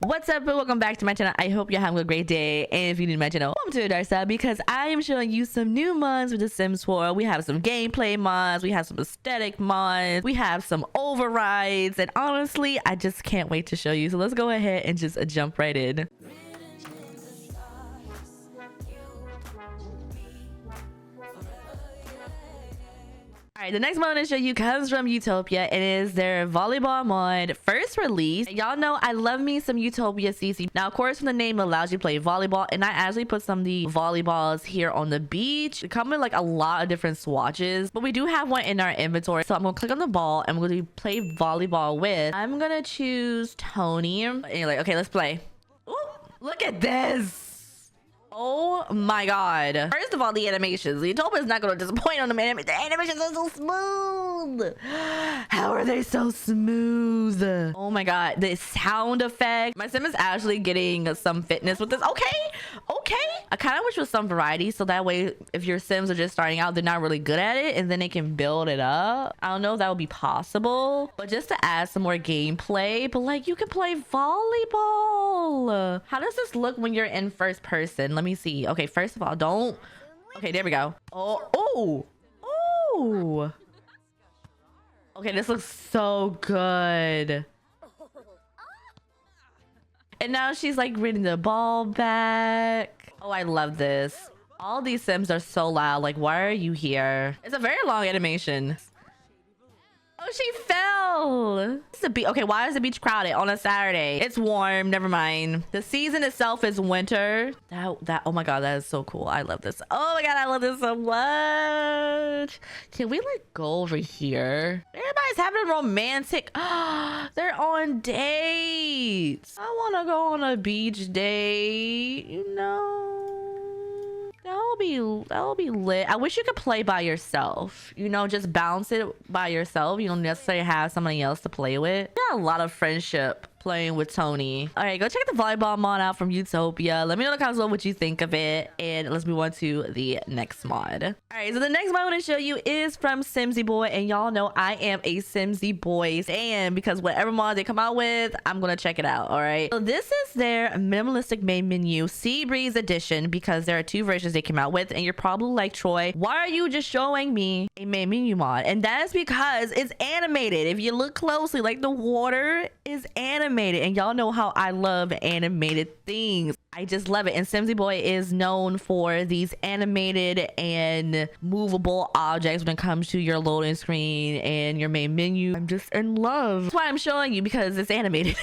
What's up and welcome back to my channel. I hope you're having a great day, and if you're new to my channel, welcome to Asta, because I am showing you some new mods with the Sims 4. We have some gameplay mods, we have some aesthetic mods, we have some overrides, and honestly I just can't wait to show you. So let's go ahead and just jump right in. Alright, the next mod I'm going to show you comes from Utopia. It is their volleyball mod, first release. Y'all know I love me some Utopia CC. Now, of course, the name allows you to play volleyball, and I actually put some of the volleyballs here on the beach. They come in like a lot of different swatches, but we do have one in our inventory. So I'm going to click on the ball and I'm going to play volleyball with. I'm going to choose Tony. And you're like, okay, let's play. Ooh, look at this. Oh my god. First of all, the animations. Utopia is not going to disappoint on the animations. The animations are so smooth. How are they so smooth? Oh my god. The sound effect. My sim is actually getting some fitness with this. Okay. I kind of wish with some variety, so that way if your sims are just starting out, they're not really good at it, and then they can build it up. I don't know if that would be possible, but just to add some more gameplay. But like, you can play volleyball. How does this look when you're in first person? Let me see. Okay, first of all, don't. Okay, there we go. Oh. Okay, this looks so good. And now she's like reading the ball back. Oh, I love this. All these sims are so loud. Like, why are you here? It's a very long animation. Oh, she fell. It's a beach. Okay, why is the beach crowded on a Saturday? It's warm. Never mind. The season itself is winter. That oh my god, that is so cool. I love this. Oh my god, I love this so much. Can we like go over here? Everybody's having a romantic. They're on dates. I want to go on a beach date. You know. That'll be lit. I wish you could play by yourself, you know, just bounce it by yourself. You don't necessarily have somebody else to play with. Yeah, a lot of friendship playing with Tony. All right, go check the volleyball mod out from Utopia. Let me know in the comments below what you think of it, and let's move on to the next mod. All right, so the next mod I want to show you is from Simsy Boy, and y'all know I am a Simsy Boy fan, because whatever mod they come out with, I'm gonna check it out. All right, so this is their minimalistic main menu Sea Breeze edition, because there are two versions they came out with, and you're probably like, Troi, why are you just showing me a main menu mod? And that is because it's animated. If you look closely, like, the water is animated, and y'all know how I love animated things. I just love it. And Simsy Boy is known for these animated and movable objects when it comes to your loading screen and your main menu. I'm just in love. That's why I'm showing you, because it's animated.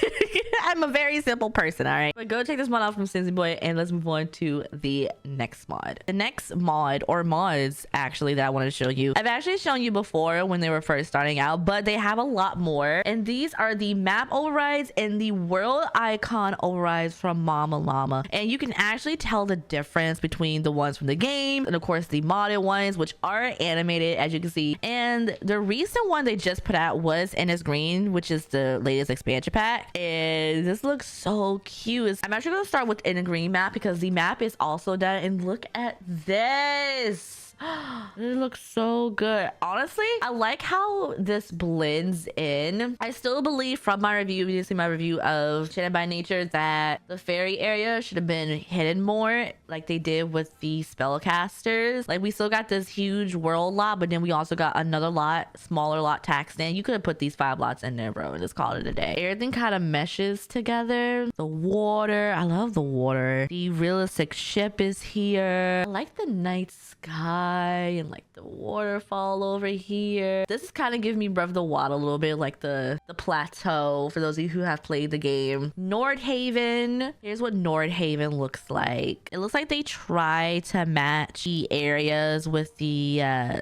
I'm a very simple person. All right, but go check this mod out from Simsy Boy, and let's move on to the next mod. The next mod, or mods actually, that I want to show you, I've actually shown you before when they were first starting out, but they have a lot more. And these are the map overrides and the world icon overrides from Mama Llama. And you can actually tell the difference between the ones from the game and of course the modded ones, which are animated, as you can see. And the recent one they just put out was Innis Green, which is the latest expansion pack, and this looks so cute. I'm actually going to start with Innis Green map, because the map is also done, and look at this. It looks so good. Honestly, I like how this blends in. I still believe from my review, if you see my review of Shannon by Nature, that the fairy area should have been hidden more, like they did with the spellcasters. Like, we still got this huge world lot, but then we also got another lot, smaller lot taxed in. You could have put these 5 lots in there, bro, and just call it a day. Everything kind of meshes together. The water, I love the water. The realistic ship is here. I like the night sky and like the waterfall over here. This is kind of giving me Breath of the Wild a little bit, like the plateau, for those of you who have played the game. Nordhaven. Here's what Nordhaven looks like. It looks like they try to match the areas with the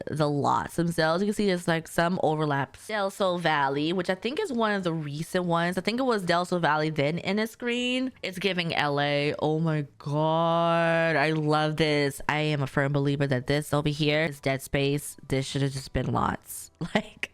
lots themselves. You can see there's like some overlaps. Delso Valley, which I think is one of the recent ones. I think it was Delso Valley, then Innis Green. It's giving LA. Oh my god, I love this. I am a firm believer that this over here is Dead Space. This should have just been lots. Like,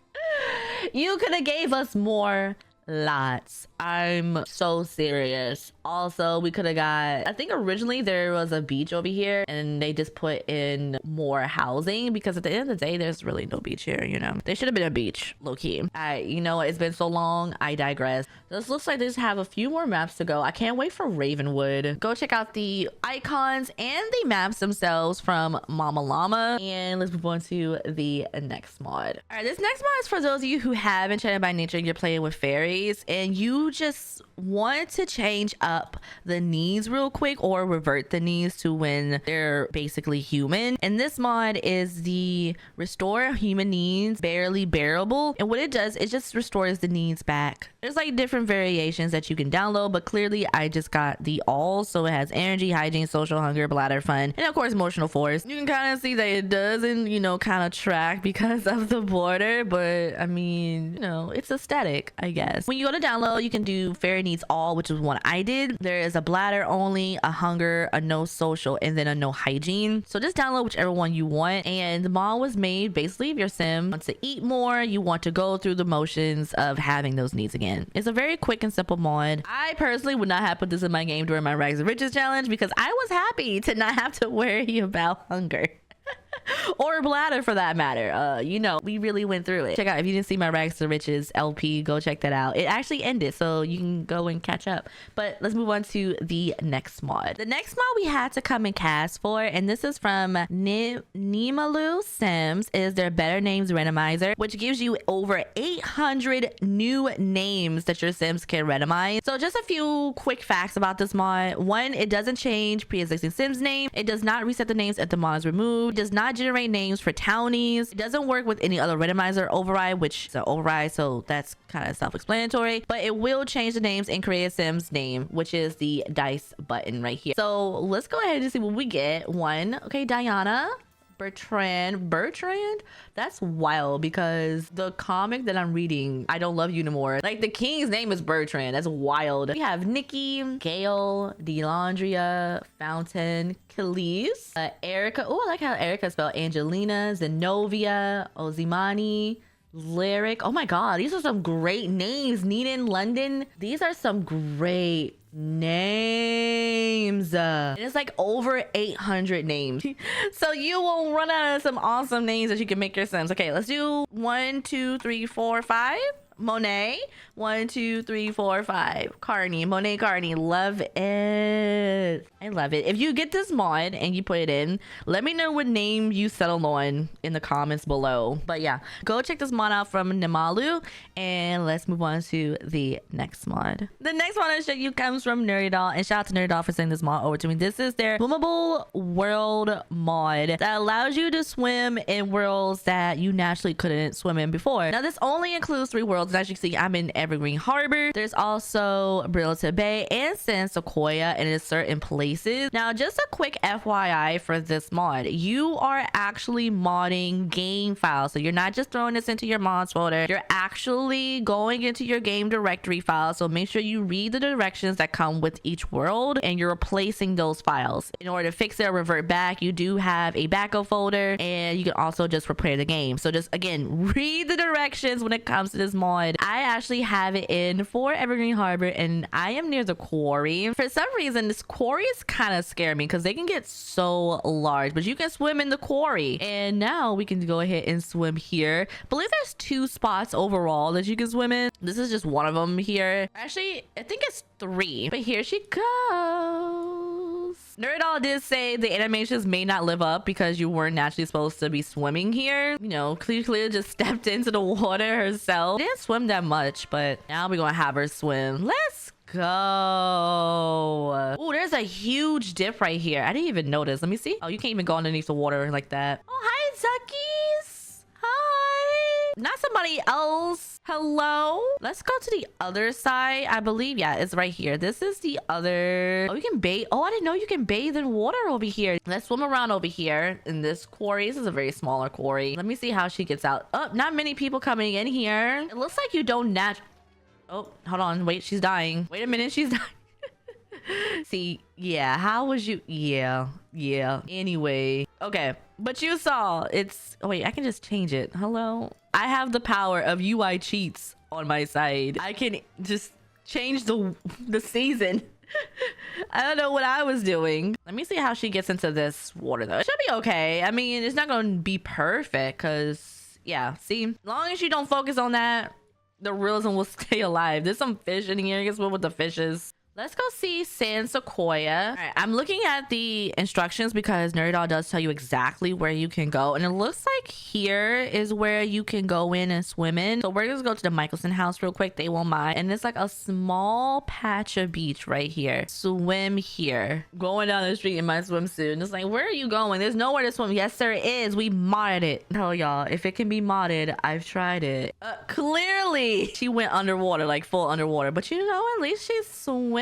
you could have gave us more Lots. I'm so serious. Also, we could have got, I think originally there was a beach over here and they just put in more housing because at the end of the day, there's really no beach here, you know. There should have been a beach, low key. You know, it's been so long. I digress. This looks like they just have a few more maps to go. I can't wait for Ravenwood. Go check out the icons and the maps themselves from Mama Llama. And let's move on to the next mod. All right, this next mod is for those of you who have Enchanted by Nature. You're playing with fairies and you just want to change up the needs real quick or revert the needs to when they're basically human. And this mod is the restore human needs barely bearable, and what it does, it just restores the needs back. There's like different variations that you can download, but clearly I just got the all, so it has energy, hygiene, social, hunger, bladder, fun, and of course emotional force. You can kind of see that it doesn't, you know, kind of track because of the border, but I mean, you know, it's aesthetic, I guess. When you go to download, you can do fairy needs all, which is what I did. There is a bladder only, a hunger, a no social, and then a no hygiene. So just download whichever one you want. And the mod was made basically if your sim wants to eat more, you want to go through the motions of having those needs again. It's a very quick and simple mod. I personally would not have put this in my game during my Rags to Riches challenge because I was happy to not have to worry about hunger. Or bladder for that matter. You know, we really went through it. Check out, if you didn't see my Rags to Riches LP, go check that out. It actually ended, so you can go and catch up. But let's move on to the next mod. The next mod we had to come and cast for, and this is from Nimalu Sims, is their Better Names Randomizer, which gives you over 800 new names that your Sims can randomize. So just a few quick facts about this mod. One, it doesn't change pre-existing Sims name. It does not reset the names if the mod is removed. It does not generate names for townies. It doesn't work with any other randomizer override, which is an override, so that's kind of self-explanatory, but it will change the names and create a Sim's name, which is the dice button right here. So let's go ahead and see what we get. One, okay, Diana. Bertrand, that's wild because the comic that I'm reading, I Don't Love You Anymore, like the king's name is Bertrand. That's wild. We have Nikki, Gail, Delandria, Fountain, Khalees, Erica. Oh, I like how Erica spelled. Angelina, Zenobia, Ozimani, Lyric. Oh my god, these are some great names. Neenan, London. These are some great names. And it's like over 800 names. So you will run out of some awesome names that you can make your Sims. Okay, let's do 1, 2, 3, 4, 5. Monet. 1, 2, 3, 4, 5. Carney. Monet Carney. Love it. I love it. If you get this mod and you put it in, let me know what name you settled on in the comments below. But yeah, go check this mod out from Nimalu, and let's move on to the next mod. The next mod I show you comes from Nerdy Doll, and shout out to Nerdy Doll for sending this mod over to me. This is their swimmable world mod that allows you to swim in worlds that you naturally couldn't swim in before. Now this only includes 3 worlds. As you can see, I'm in Evergreen Harbor. There's also Brilliant Bay and San Sequoia, and in certain places. Now, just a quick FYI for this mod, you are actually modding game files. So you're not just throwing this into your mods folder. You're actually going into your game directory file. So make sure you read the directions that come with each world, and you're replacing those files. In order to fix it or revert back, you do have a backup folder, and you can also just replay the game. So just again, read the directions when it comes to this mod. I actually have it in for Evergreen Harbor, and I am near the quarry. For some reason, this quarries kind of scare me because they can get so large, but you can swim in the quarry. And now we can go ahead and swim here. I believe there's 2 spots overall that you can swim in. This is just one of them here. Actually, I think it's 3, but here she goes. Nerdall did say the animations may not live up because you weren't naturally supposed to be swimming here. You know, Clea just stepped into the water herself. Didn't swim that much, but now we're gonna have her swim. Let's go. Oh, there's a huge dip right here. I didn't even notice. Let me see. Oh, you can't even go underneath the water like that. Oh, hi, Zuckies. Hi. Not somebody else. Hello. Let's go to the other side. I believe, yeah, it's right here. This is the other. Oh, you can bathe. Oh, I didn't know you can bathe in water over here. Let's swim around over here in this quarry. This is a very smaller quarry. Let me see how she gets out. Oh, not many people coming in here. It looks like you don't Oh, hold on. Wait, she's dying. Wait a minute. She's dying. See, yeah, how was you? Yeah. Anyway, okay, but you saw it's. Oh wait, I can just change it. Hello, I have the power of UI cheats on my side. I can just change the season. I don't know what I was doing. Let me see how she gets into this water though. It should be okay. I mean, it's not going to be perfect because, yeah, see, as long as you don't focus on that, the realism will stay alive. There's some fish in here. Guess what with the fishes? Let's go see San Sequoia. All right, I'm looking at the instructions because Nerdy Doll does tell you exactly where you can go. And it looks like here is where you can go in and swim in. So we're going to go to the Michelson house real quick. They won't mind. And it's like a small patch of beach right here. Swim here. Going down the street in my swimsuit. And it's like, where are you going? There's nowhere to swim. Yes, there is. We modded it. Tell y'all, if it can be modded, I've tried it. Clearly, she went underwater, like full underwater. But you know, at least she's swimming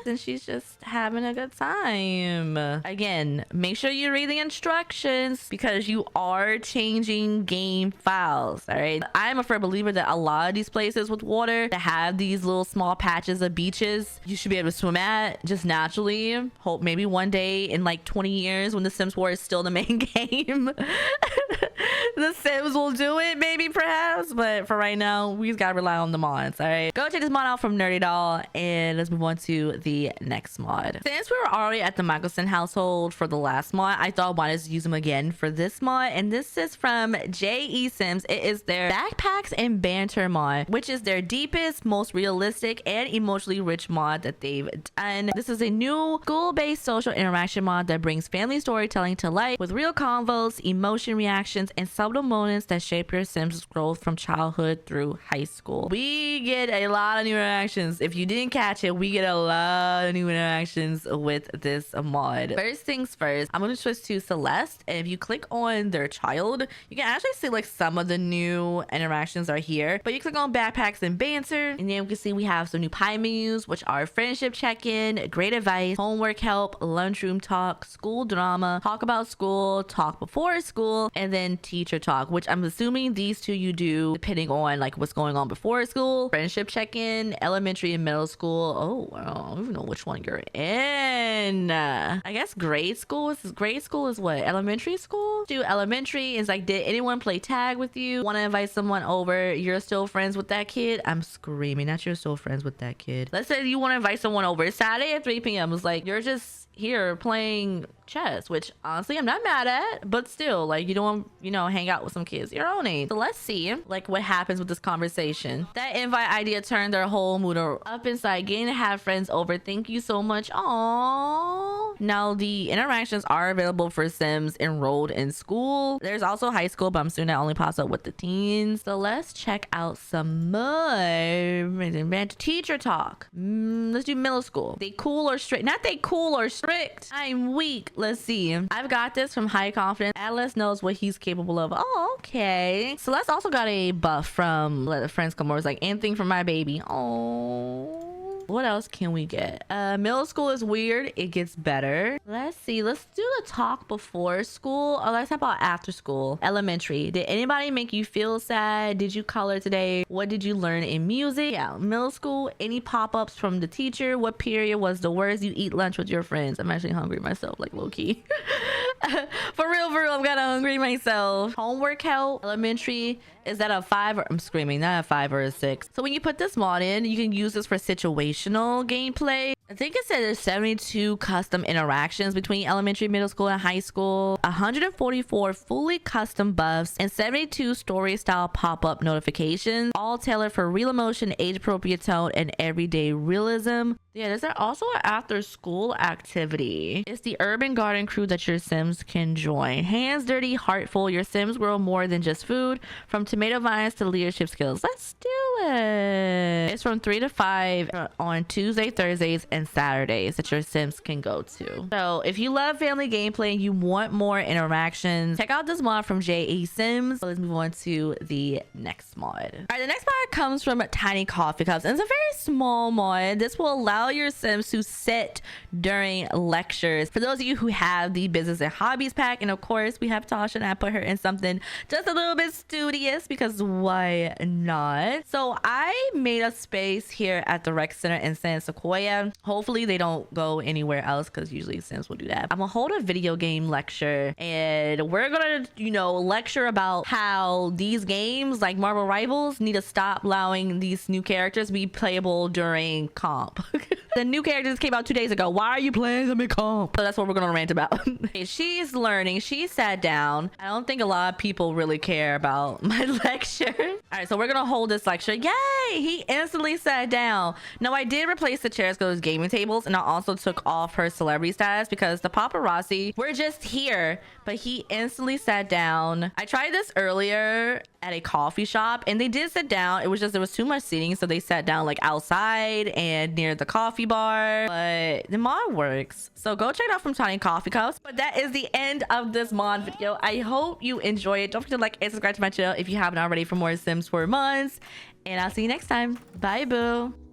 and she's just having a good time. Again, make sure you read the instructions because you are changing game files. All right, I'm a firm believer that a lot of these places with water that have these little small patches of beaches you should be able to swim at just naturally. Hope maybe one day in like 20 years when the Sims 4 is still the main game, the Sims will do it, maybe, perhaps. But for right now, we just gotta rely on the mods. All right, go check this mod out from Nerdy Doll, and let's move on to the next mod. Since we were already at the Michelson household for the last mod, I thought why not use them again for this mod. And this is from JE Sims. It is their backpacks and banter mod, which is their deepest, most realistic and emotionally rich mod that they've done. This is a new school-based social interaction mod that brings family storytelling to life with real convos, emotion reactions, and subtle moments that shape your Sims' growth from childhood through high school. We get a lot of new interactions. If you didn't catch it, we get a lot of new interactions with this mod. First things first, I'm going to switch to Celeste, and if you click on their child, you can actually see like some of the new interactions are here. But you click on backpacks and banter, and then we can see we have some new pie menus, which are friendship check-in, great advice, homework help, lunchroom talk, school drama, talk about school, talk before school, and then teacher talk, which I'm assuming these two you do depending on like what's going on before school. Friendship check-in, elementary and middle school. Oh, I don't even know which one you're in. I guess grade school is what, elementary school? Do elementary is like, did anyone play tag with you? Want to invite someone over, you're still friends with that kid? I'm screaming that you're still friends with that kid. Let's say you want to invite someone over. It's Saturday at 3 p.m. It's like you're just here playing chess, which honestly I'm not mad at, but still, like, you don't, you know, hang out with some kids your own age. So let's see like what happens with this conversation. That invite idea turned their whole mood up inside. Getting to have friends over, thank you so much. Aww. Now the interactions are available for Sims enrolled in school. There's also high school, but I'm assuming that only pops up with the teens. So let's check out some more teacher talk. Let's do middle school. They cool or strict? Not they cool or strict. I'm weak. Let's see. I've got this from high confidence. Atlas knows what he's capable of. Oh, okay. So let's also got a buff from Let the Friends Come Over. It's like anything for my baby. Oh. What else can we get? Middle school is weird. It gets better. Let's see. Let's do the talk before school. Or let's talk about after school. Elementary. Did anybody make you feel sad? Did you color today? What did you learn in music? Yeah. Middle school. Any pop-ups from the teacher? What period was the worst? You eat lunch with your friends. I'm actually hungry myself, like low-key. For real, I'm kind of hungry myself. Homework help. Elementary. Is that a 5 or I'm screaming, not a 5 or a 6. So when you put this mod in, you can use this for situational gameplay. I think it said there's 72 custom interactions between elementary, middle school, and high school, 144 fully custom buffs, and 72 story style pop-up notifications, all tailored for real emotion, age appropriate tone, and everyday realism. Yeah, there's also an after school activity. It's the urban garden crew that your Sims can join. Hands dirty, heart full. Your Sims grow more than just food, from tomato vines to leadership skills. Let's do it. It's from 3 to 5 on Tuesday, Thursdays, and Saturdays that your Sims can go to. So if you love family gameplay and you want more interactions, check out this mod from JE Sims. So let's move on to the next mod. All right, the next mod comes from Tiny Coffee Cups, and it's a very small mod. This will allow allow your Sims to sit during lectures. For those of you who have the business and hobbies pack, and of course we have Tasha, and I put her in something just a little bit studious because why not? So I made a space here at the rec center in San Sequoia. Hopefully they don't go anywhere else because usually Sims will do that. I'm gonna hold a video game lecture, and we're gonna, you know, lecture about how these games like Marvel Rivals need to stop allowing these new characters to be playable during comp. The new characters came out 2 days ago. Why are you playing them in comp? So that's what we're gonna rant about. Okay, she's learning. She sat down. I don't think a lot of people really care about my lecture. All right, so we're gonna hold this lecture. Yay! He instantly sat down. No, I did replace the chairs with those gaming tables, and I also took off her celebrity status because the paparazzi were just here, but he instantly sat down. I tried this earlier at a coffee shop, and they did sit down. It was just there was too much seating, so they sat down like outside and near the coffee bar. But the mod works, so go check it out from Tiny Coffee Cups. But that is the end of this mod video. I hope you enjoy it. Don't forget to like and subscribe to my channel if you haven't already for more Sims 4 months, and I'll see you next time. Bye boo.